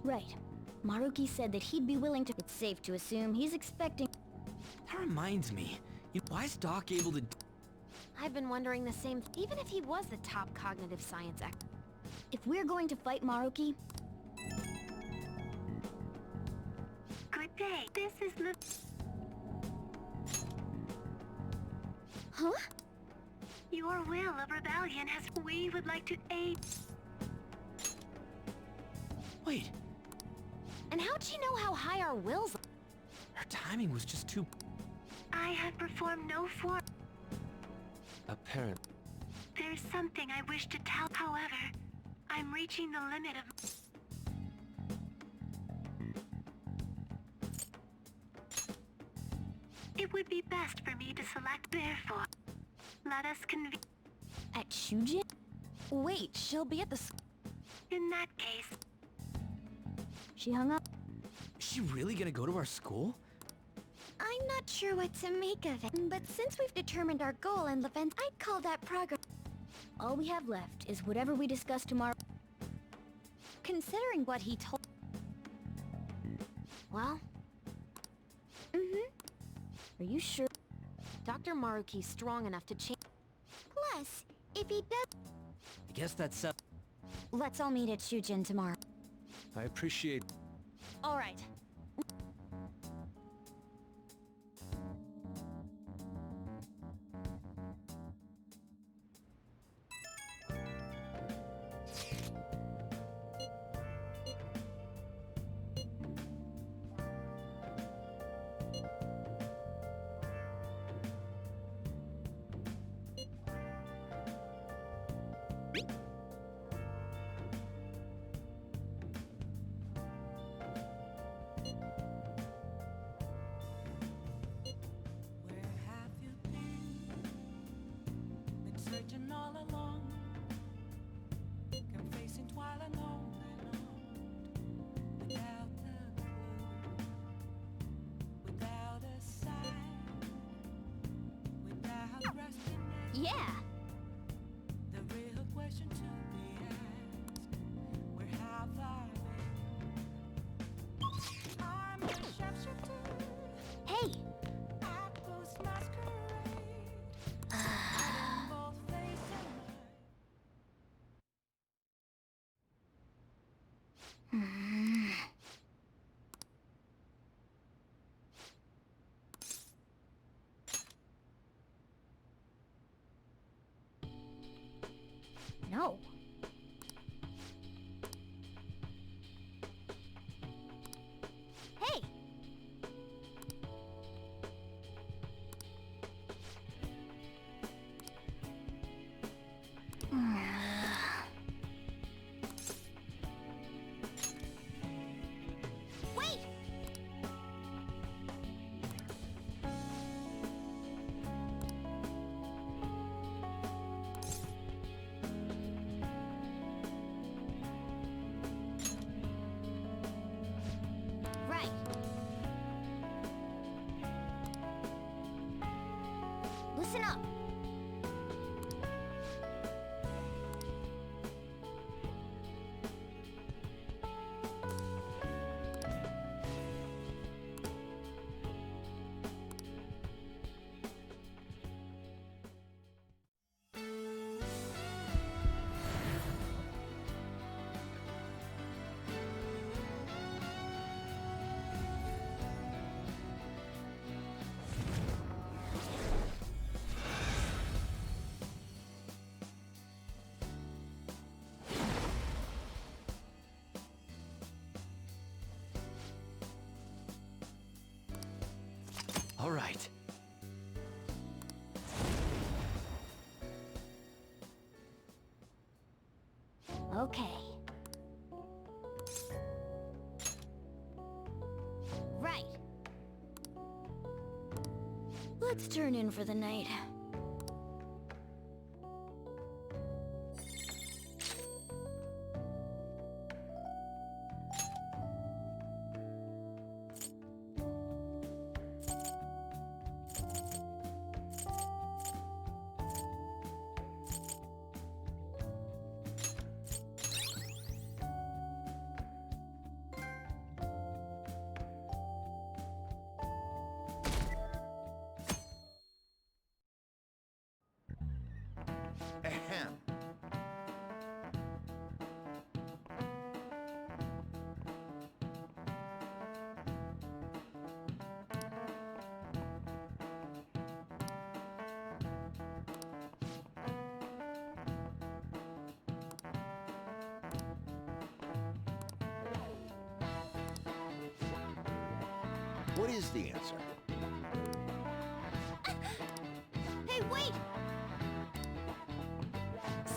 Right. Maruki said that he'd be willing to... It's safe to assume he's expecting... That reminds me. Why is Doc able to... I've been wondering the same. Even if he was the top cognitive science expert. If we're going to fight Maruki... Good day. This is the... Huh? Your will of rebellion has... We would like to aid... Wait, And how'd she know how high our wills are? her timing was just too... I have performed no form... apparent. There's something I wish to tell. However, I'm reaching the limit of... It would be best for me to select. Therefore, let us convene. At Shujin? Wait, she'll be at the In that case, She hung up. Is she really gonna go to our school? I'm not sure what to make of it, but since we've determined our goal and events, I'd call that progress. All we have left is whatever we discuss tomorrow. Considering what he told... Well... Are you sure? Dr. Maruki's strong enough to change... Plus, if he does... I guess that's... Let's all meet at Shujin tomorrow. I appreciate... Alright. Where have you been searching all along, kept facing twilight long and on, without a clue, without a sign, without resting in Yeah! the real question to be asked, where have I been? I'm a sharpshooter. Hey! Apples masquerade. Hiding both face and mind. No. Hey! Wait! Right. Listen up. All right. Okay. Right. Let's turn in for the night. What is the answer? Hey, wait!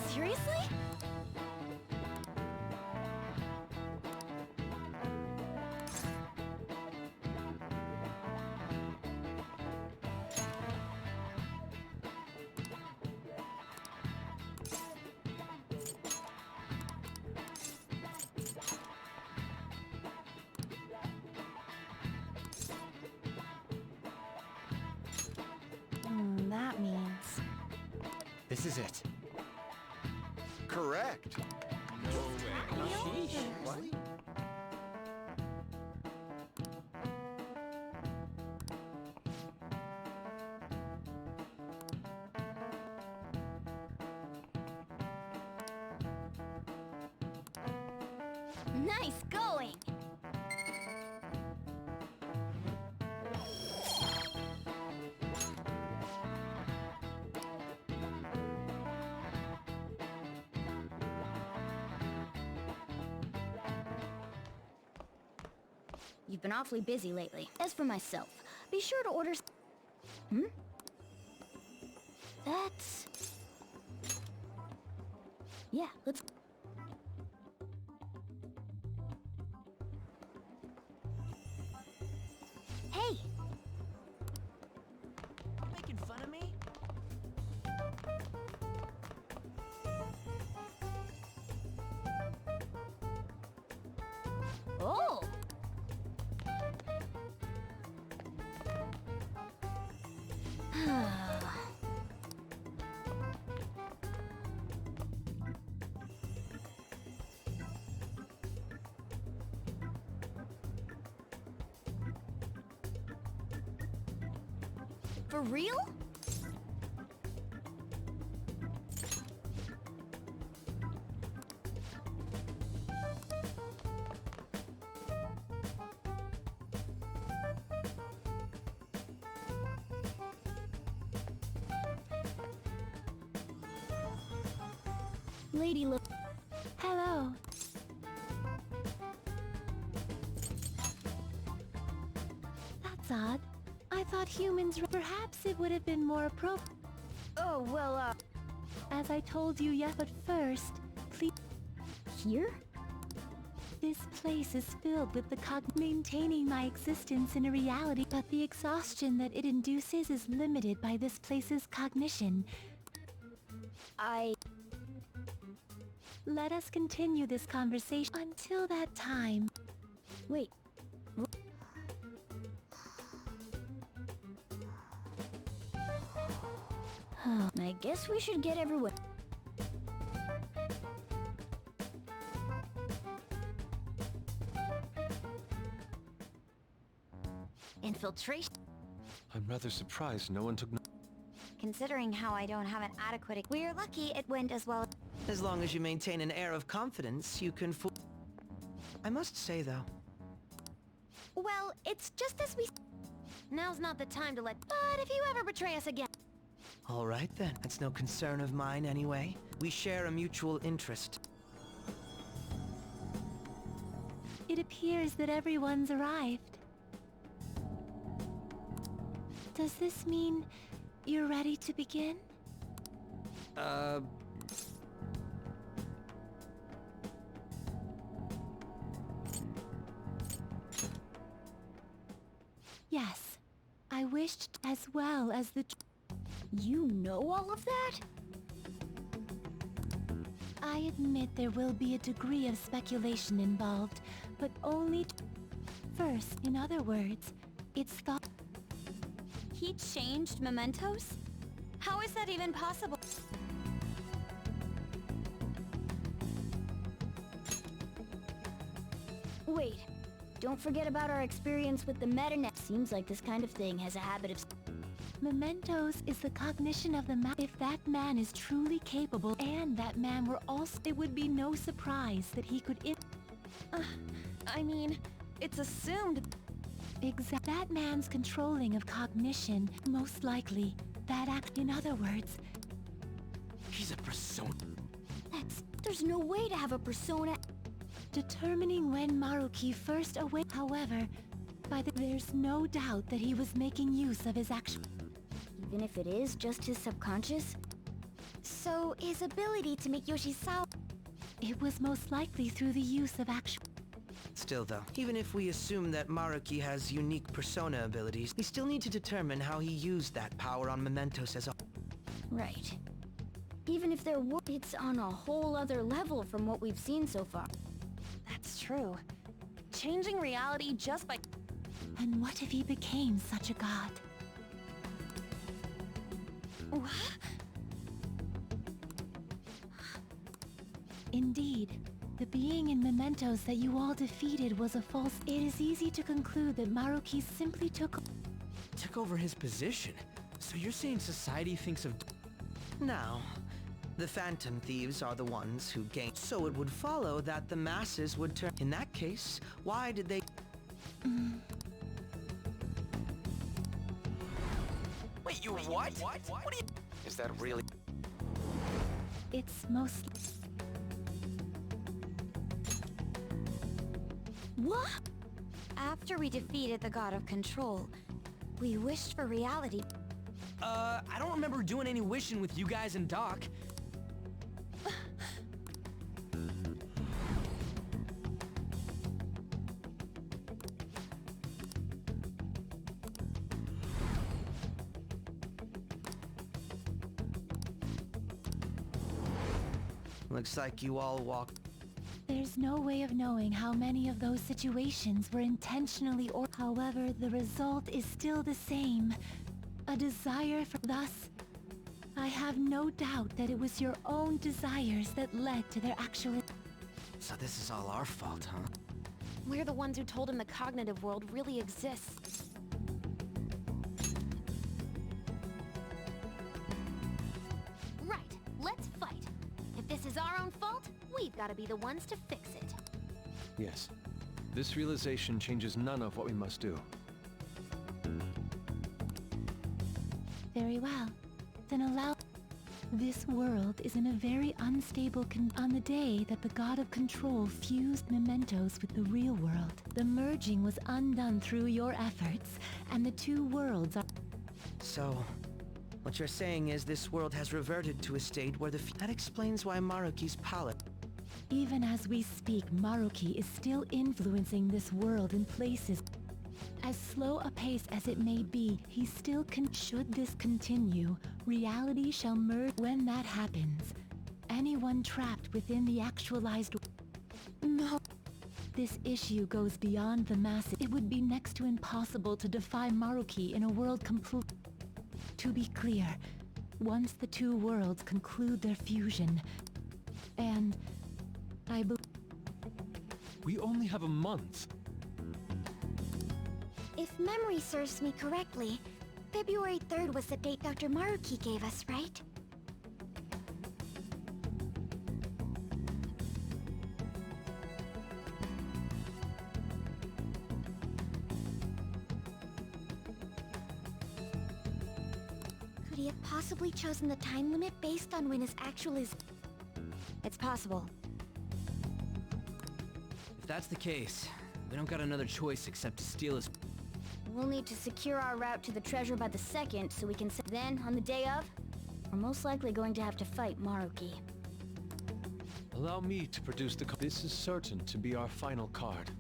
Seriously? That means... This is it. Correct. Sheesh. What? Nice going! You've been awfully busy lately. As for myself, be sure to order... That's... Yeah, let's... Hey! Making fun of me? Oh! For real? Lady Lo... Hello. That's odd. I thought humans... Perhaps it would have been more appropriate. Oh, well, As I told you, yes, but first, please... here? This place is filled with the maintaining my existence in a reality, but the exhaustion that it induces is limited by this place's cognition. Let us continue this conversation until that time. Wait. I guess we should get everyone... Infiltration? I'm rather surprised no one took... Considering how I don't have an adequate... We're lucky it went as well. As long as you maintain an air of confidence, you can fool. I must say, though, Well, it's just as we... Now's not the time to let... But if you ever betray us again... all right then. That's no concern of mine anyway. We share a mutual interest. It appears that everyone's arrived. Does this mean you're ready to begin? Yes. I wished as well as the... You know all of that? I admit there will be a degree of speculation involved, but only... First, in other words, it's thought... He changed mementos? How is that even possible? Wait, don't forget about our experience with the metanet. Seems like this kind of thing has a habit of... Mementos is the cognition of the man. If that man is truly capable, and that man were also... It would be no surprise that he could... I mean, it's assumed... That man's controlling of cognition, most likely. That act... In other words, He's a persona. There's no way to have a persona... determining when Maruki first awake. However, There's no doubt that he was making use of his actual... Even if it is just his subconscious? So, his ability to make Yoshizawa... It was most likely through the use of actual... Still though, even if we assume that Maruki has unique persona abilities, we still need to determine how he used that power on Mementos as a... Right. Even if there were, it's on a whole other level from what we've seen so far. That's true. Changing reality just by... And what if he became such a god? Indeed, the being in Mementos that you all defeated was a false... It is easy to conclude that Maruki simply took over his position. So you're saying society thinks of... Now, the phantom thieves are the ones who gain. So it would follow that the masses would turn... In that case, why did they... Wait, you what? What do you... Is that really? It's mostly... What? After we defeated the God of Control, we wished for reality. I don't remember doing any wishing with you guys and Doc. Looks like you all walked... There's no way of knowing how many of those situations were intentionally or... However, the result is still the same. A desire for... Thus, I have no doubt that it was your own desires that led to their actual... So this is all our fault, huh? We're the ones who told him the cognitive world really exists. Right, let's fight. If this is our own fault, we've got to be the ones to fix it. Yes. This realization changes none of what we must do. Very well. Then allow... This world is in a very unstable On the day that the God of Control fused Mementos with the real world, the merging was undone through your efforts, and the two worlds are... So, what you're saying is this world has reverted to a state where the... That explains why Maruki's palette... Even as we speak, Maruki is still influencing this world in places... As slow a pace as it may be, he still can... Should this continue, reality shall merge. When that happens, anyone trapped within the actualized... No. This issue goes beyond the masses. It would be next to impossible to defy Maruki in a world complete... To be clear, once the two worlds conclude their fusion, and I believe... We only have a month. If memory serves me correctly, February 3rd was the date Dr. Maruki gave us, right? Could he have possibly chosen the time limit based on when his actual is... It's possible. If that's the case, we don't got another choice except to steal his... We'll need to secure our route to the treasure by the 2nd so we can... Then, on the day of, we're most likely going to have to fight Maruki. Allow me to produce the... This is certain to be our final card.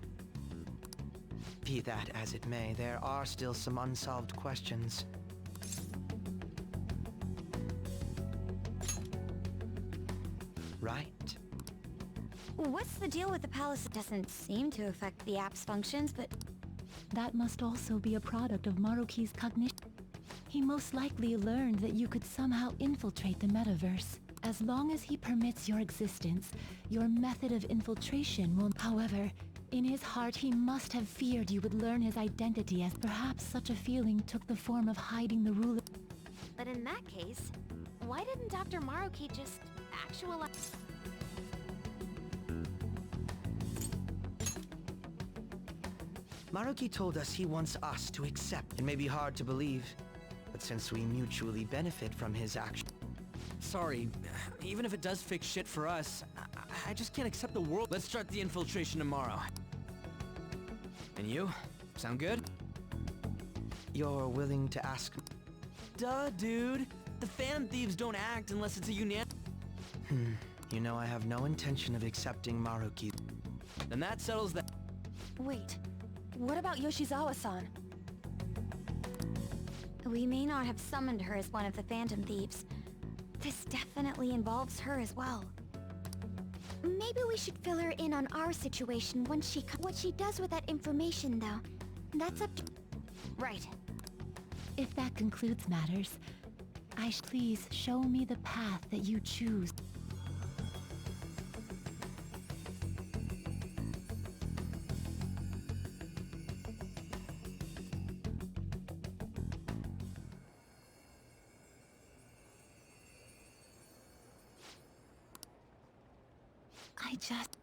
Be that as it may, there are still some unsolved questions. Right? What's the deal with the palace? It doesn't seem to affect the app's functions, but... That must also be a product of Maruki's cognition. He most likely learned that you could somehow infiltrate the metaverse. As long as he permits your existence, your method of infiltration will... However, in his heart he must have feared you would learn his identity, as perhaps such a feeling took the form of hiding the ruler... But in that case, why didn't Dr. Maruki just actualize... Maruki told us he wants us to accept. It may be hard to believe, but since we mutually benefit from his action... Sorry, even if it does fix shit for us, I just can't accept the world. Let's start the infiltration tomorrow. And you? Sound good? You're willing to ask... Duh, dude. The Phantom Thieves don't act unless it's a unanimous... You know I have no intention of accepting Maruki. Then that settles that. Wait, what about Yoshizawa-san? We may not have summoned her as one of the Phantom Thieves. This definitely involves her as well. Maybe we should fill her in on our situation once she what she does with that information, though. That's up to... Right. If that concludes matters, please show me the path that you choose. I just...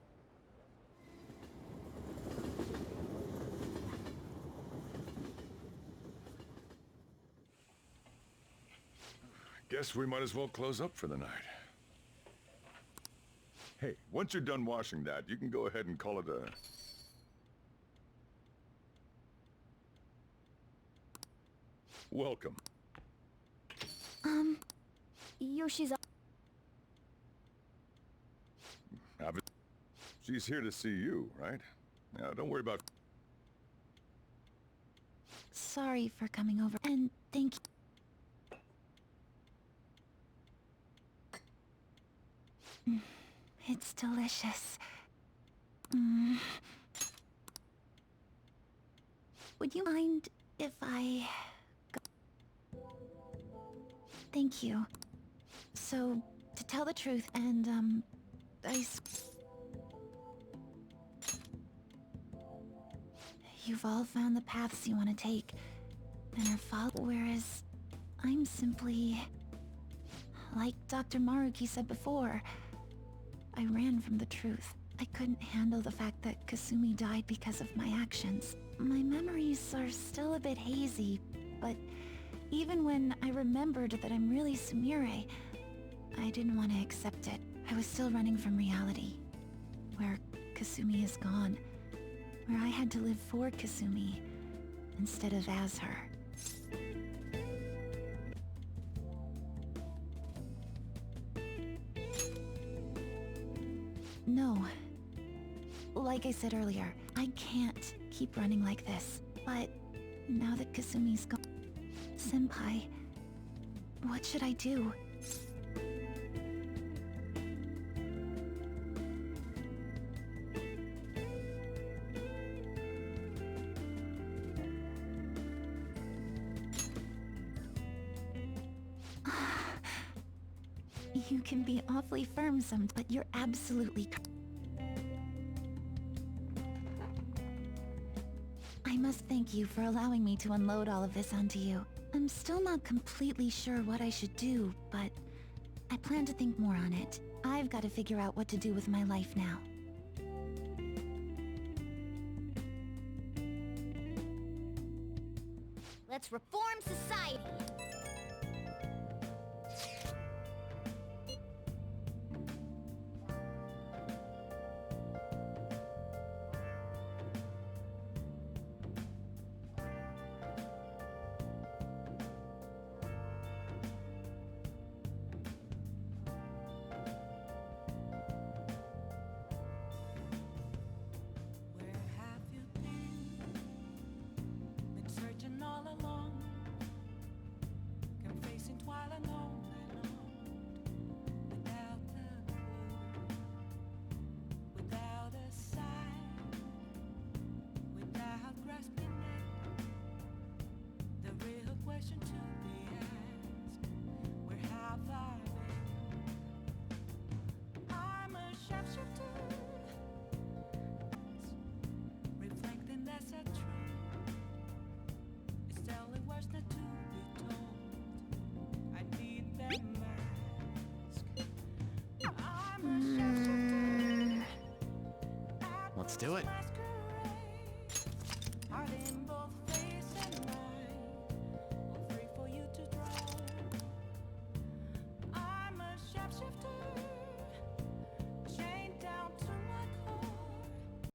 Guess we might as well close up for the night. Hey, once you're done washing that, you can go ahead and call it a... welcome. Yoshi's... She's here to see you, right? Now, don't worry about... Sorry for coming over, and thank you. It's delicious. Would you mind if I... Thank you. So, to tell the truth, and, You've all found the paths you want to take, and are whereas I'm simply... Like Dr. Maruki said before, I ran from the truth. I couldn't handle the fact that Kasumi died because of my actions. My memories are still a bit hazy, but even when I remembered that I'm really Sumire, I didn't want to accept it. I was still running from reality, where Kasumi is gone, where I had to live for Kasumi instead of as her. No. Like I said earlier, I can't keep running like this. But now that Kasumi's gone... Senpai, what should I do? You can be awfully firm sometimes, but you're absolutely... I must thank you for allowing me to unload all of this onto you. I'm still not completely sure what I should do, but I plan to think more on it. I've got to figure out what to do with my life now. Let's reform society. Where have you been? Been searching all along, confessing while alone and on, without a clue, without a sign, without grasping it. The real question to be asked: where have I been? I'm a sharpshooter, reflecting that's a truth. It's telling words not to be told. I need that mask. I'm a sharpshooter. Let's do it.